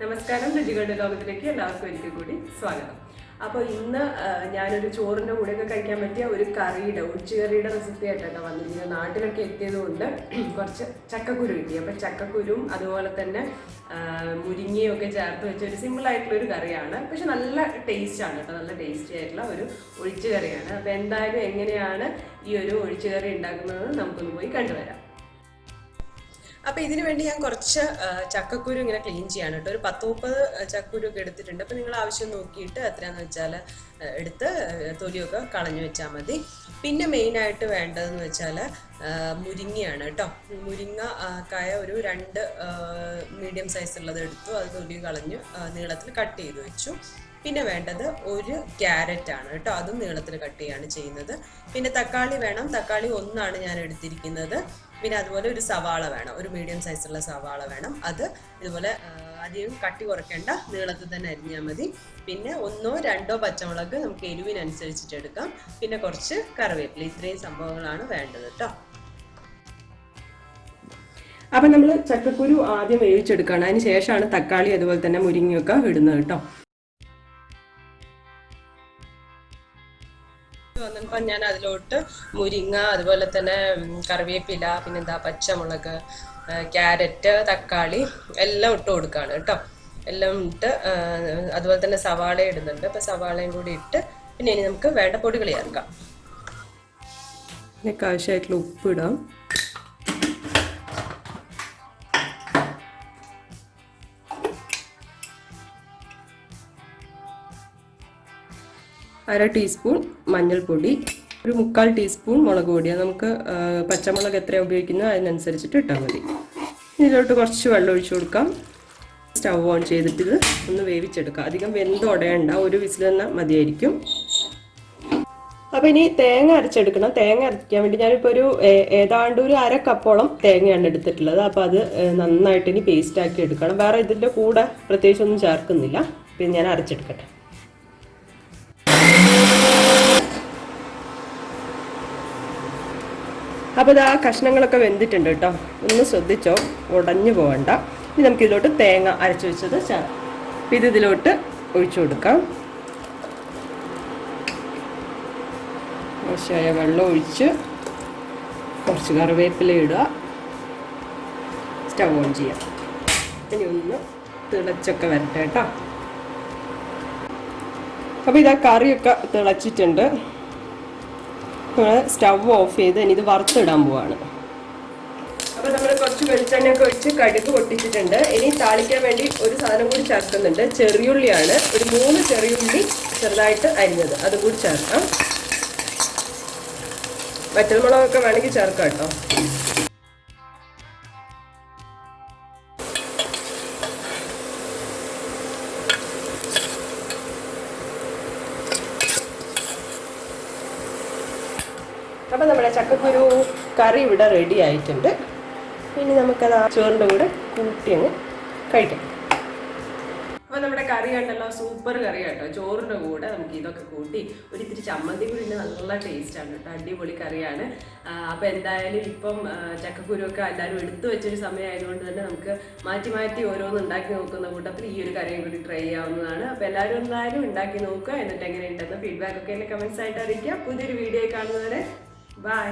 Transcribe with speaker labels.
Speaker 1: നമസ്കാരം, രുചികളുടെ ലോകത്തിലേക്ക് എല്ലാവർക്കും ഒരിക്കൽ കൂടി സ്വാഗതം. അപ്പോൾ ഇന്ന് ഞാനൊരു ചോറിൻ്റെ കൂടെയൊക്കെ കഴിക്കാൻ പറ്റിയ ഒരു കറിയുടെ ഒഴിച്ചുകറിയുടെ റെസിപ്പി ആയിട്ടാണ് വന്നിരിക്കുന്നത്. നാട്ടിലൊക്കെ എത്തിയത് കൊണ്ട് കുറച്ച് ചക്കക്കുരു കിട്ടി. അപ്പോൾ ചക്കക്കുരും അതുപോലെ തന്നെ മുരിങ്ങയും ഒക്കെ ചേർത്ത് വെച്ച ഒരു സിമ്പിളായിട്ടുള്ളൊരു കറിയാണ്. പക്ഷെ നല്ല ടേസ്റ്റാണ് കേട്ടോ, നല്ല ടേസ്റ്റി ആയിട്ടുള്ള ഒരു ഒഴിച്ചുകറിയാണ്. അപ്പോൾ എന്തായാലും എങ്ങനെയാണ് ഈ ഒരു ഒഴിച്ചുകറി ഉണ്ടാക്കുന്നത് നമുക്കൊന്ന് പോയി കണ്ടുവരാം. അപ്പോൾ ഇതിനു വേണ്ടി ഞാൻ കുറച്ച് ചക്കക്കുരു ഇങ്ങനെ ക്ലീൻ ചെയ്യാണ് കേട്ടോ. ഒരു 10-30 ചക്കക്കുരു ഒക്കെ എടുത്തിട്ടുണ്ട്. അപ്പോൾ നിങ്ങൾ ആവശ്യം നോക്കിയിട്ട് എത്രയാണെന്ന് വെച്ചാൽ എടുത്ത് തൊലിയൊക്കെ കളഞ്ഞു വെച്ചാൽ മതി. പിന്നെ മെയിനായിട്ട് വേണ്ടതെന്ന് വെച്ചാൽ മുരിങ്ങയാണ് കേട്ടോ. മുരിങ്ങ കായ ഒരു 2 മീഡിയം സൈസുള്ളത് എടുത്തു, അത് തൊലി കളഞ്ഞ് നീളത്തിൽ കട്ട് ചെയ്ത് വെച്ചു. പിന്നെ വേണ്ടത് ഒരു ക്യാരറ്റാണ് കേട്ടോ, അതും നീളത്തിൽ കട്ട് ചെയ്യാണ് ചെയ്യുന്നത്. പിന്നെ തക്കാളി വേണം, തക്കാളി 1 ഞാൻ എടുത്തിരിക്കുന്നത്. പിന്നെ അതുപോലെ ഒരു സവാള വേണം, ഒരു മീഡിയം സൈസുള്ള സവാള വേണം. അത് ഇതുപോലെ അധികം കട്ടി കുറയ്ക്കേണ്ട, നീളത്തിൽ തന്നെ അരിഞ്ഞാൽ മതി. പിന്നെ 1-2 പച്ചമുളക് നമുക്ക് എരിവിനനുസരിച്ചിട്ട് എടുക്കാം. പിന്നെ കുറച്ച് കറിവേപ്പില. ഇത്രയും സംഭവങ്ങളാണ് വേണ്ടത് കേട്ടോ. അപ്പം നമ്മൾ ചക്കക്കുരു ആദ്യം വേവിച്ചെടുക്കണം. അതിന് ശേഷമാണ് തക്കാളി അതുപോലെ തന്നെ മുരിങ്ങയൊക്കെ ഇടുന്നത് കേട്ടോ. വന്നപ്പോൾ ഞാൻ അതിലോട്ട് മുരിങ്ങ അതുപോലെ തന്നെ കറിവേപ്പില, പിന്നെന്താ പച്ചമുളക്, ക്യാരറ്റ്, തക്കാളി എല്ലാം ഇട്ട് കൊടുക്കുകയാണ് കേട്ടോ. എല്ലാം ഇട്ട് അതുപോലെ തന്നെ സവാള ഇടുന്നുണ്ട്. അപ്പോൾ സവാളയും കൂടി ഇട്ട് പിന്നെ ഇനി നമുക്ക് വേണ്ട പൊടികൾ ചേർക്കാം. ഇതിനൊക്കെ ആവശ്യമായിട്ടുള്ള ഉപ്പിടാം. അര ടീസ്പൂൺ മഞ്ഞൾപ്പൊടി, ഒരു 1/4 ടീസ്പൂൺ മുളക് പൊടി. നമുക്ക് പച്ചമുളക് എത്രയാണ് ഉപയോഗിക്കുന്നത് അതിനനുസരിച്ചിട്ട് ഇട്ടാൽ മതി. ഇതിലോട്ട് കുറച്ച് വെള്ളം ഒഴിച്ചു കൊടുക്കാം. സ്റ്റൗ ഓൺ ചെയ്തിട്ട് ഇത് ഒന്ന് വേവിച്ചെടുക്കാം. അധികം വെന്തുടയണ്ട, ഒരു വിസിൽ തന്നെ മതിയായിരിക്കും. അപ്പോൾ ഇനി തേങ്ങ അരച്ചെടുക്കണം. തേങ്ങ അരയ്ക്കാൻ വേണ്ടി ഞാനിപ്പോൾ ഏതാണ്ട് ഒരു 1/2 കപ്പോളം തേങ്ങയാണ് എടുത്തിട്ടുള്ളത്. അപ്പോൾ അത് നന്നായിട്ട് ഇനി പേസ്റ്റാക്കി എടുക്കണം. വേറെ ഇതിൻ്റെ കൂടെ പ്രത്യേകിച്ചൊന്നും ചേർക്കുന്നില്ല. പിന്നെ ഞാൻ അരച്ചെടുക്കട്ടെ. അപ്പോൾ ഇത് ആ കഷ്ണങ്ങളൊക്കെ വെന്തിട്ടുണ്ട് കേട്ടോ. ഒന്ന് ശ്രദ്ധിച്ചോ, ഉടഞ്ഞു പോകണ്ട. ഇനി നമുക്കിതിലോട്ട് തേങ്ങ അരച്ചു വെച്ചത് ചേർക്കാം. അപ്പോൾ ഇതിലോട്ട് ഒഴിച്ചു കൊടുക്കാം. ആവശ്യമായ വെള്ളം ഒഴിച്ച് കുറച്ച് കറിവേപ്പില ഇടുക. സ്റ്റൗ ഓൺ ചെയ്യാം. ഇനി ഒന്ന് തിളച്ചൊക്കെ വരട്ടെ കേട്ടോ. അപ്പോൾ ഇതാ കറിയൊക്കെ തിളച്ചിട്ടുണ്ട്. സ്റ്റൗ ഓഫ് ചെയ്ത് ഇനി ഇത് വറുത്തിടാൻ പോവാണ്. അപ്പോൾ നമ്മൾ കുറച്ച് വെളിച്ചെണ്ണയൊക്കെ ഒഴിച്ച് കടുക് പൊട്ടിച്ചിട്ടുണ്ട്. ഇനി താളിക്കാൻ വേണ്ടി ഒരു സാധനം കൂടി ചേർക്കുന്നുണ്ട്. ചെറിയുള്ളിയാണ്, ഒരു 3 ചെറിയുള്ളി ചെറുതായിട്ട് അരിഞ്ഞത്, അതും കൂടി ചേർക്കാം. വറ്റൽമുളകൊക്കെ വേണമെങ്കിൽ ചേർക്കാം കേട്ടോ. അപ്പോൾ നമ്മുടെ ചക്കക്കുരു കറി ഇവിടെ റെഡി ആയിട്ടുണ്ട്. ഇനി നമുക്കത് ചോറിൻ്റെ കൂടെ കൂട്ടി അങ്ങ് കഴിക്കാം. അപ്പോൾ നമ്മുടെ കറി കണ്ടല്ലോ, സൂപ്പർ കറി കേട്ടോ. ചോറിൻ്റെ കൂടെ നമുക്ക് ഇതൊക്കെ കൂട്ടി ഒരു ഇത്തിരി ചമ്മന്തി കൂടി നല്ല ടേസ്റ്റാണ് കേട്ടോ. അടിപൊളി കറിയാണ്. അപ്പോൾ എന്തായാലും ഇപ്പം ചക്കക്കുരുവൊക്കെ എല്ലാവരും എടുത്തു വെച്ചൊരു സമയമായതുകൊണ്ട് തന്നെ നമുക്ക് മാറ്റി മാറ്റി ഓരോന്ന് ഉണ്ടാക്കി നോക്കുന്ന കൂട്ടത്തിൽ ഈ ഒരു കറിയും കൂടി ട്രൈ ചെയ്യാവുന്നതാണ്. അപ്പോൾ എല്ലാവരും എന്തായാലും ഉണ്ടാക്കി നോക്കുക. എന്നിട്ട് എങ്ങനെയുണ്ടെന്ന് ഫീഡ്ബാക്ക് ഒക്കെ എന്നെ കമൻസ് ആയിട്ട് അറിയിക്കുക. പുതിയൊരു വീഡിയോ കാണുന്നവരെ ബൈ.